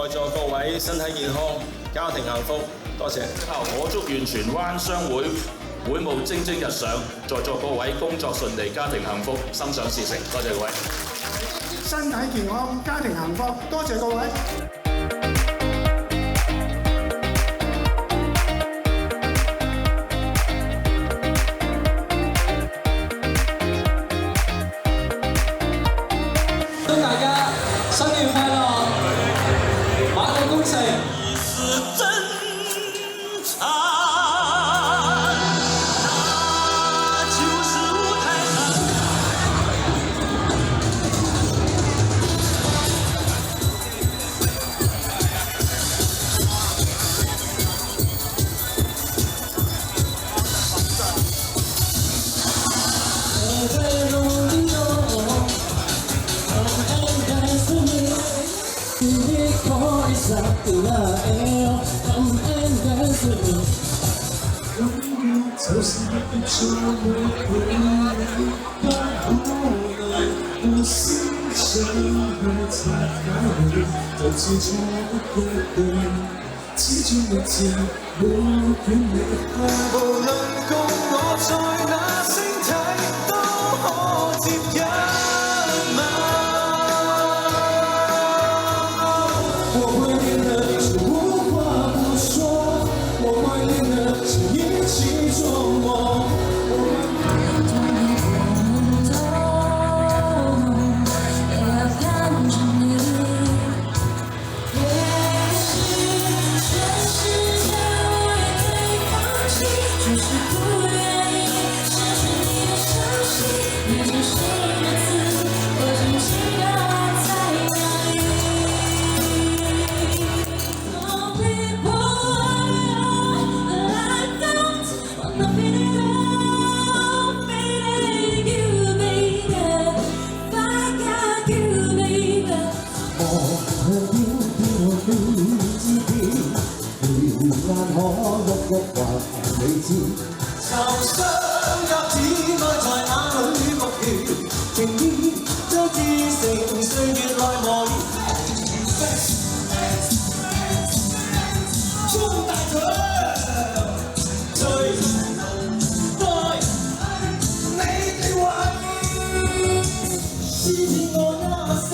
座各位身體健康，家庭幸福，多謝。我祝願荃灣商會會務蒸蒸日上，在座各位工作順利，家庭幸福，心想事成，多謝各位。身體健康，家庭幸福，多謝各位。祝大家新年快樂，馬到功成。就是一种回忆，不能不是真的才好，在其中的对，其中的甜，无边美好。無論共我在那星體，都可接一吻。我懷念的是無話不說，我懷念的是一起做夢。受傷也只愛在那裏復原，情意將至成歲月來磨練。衝大場，最愛你的懷念，是我那生。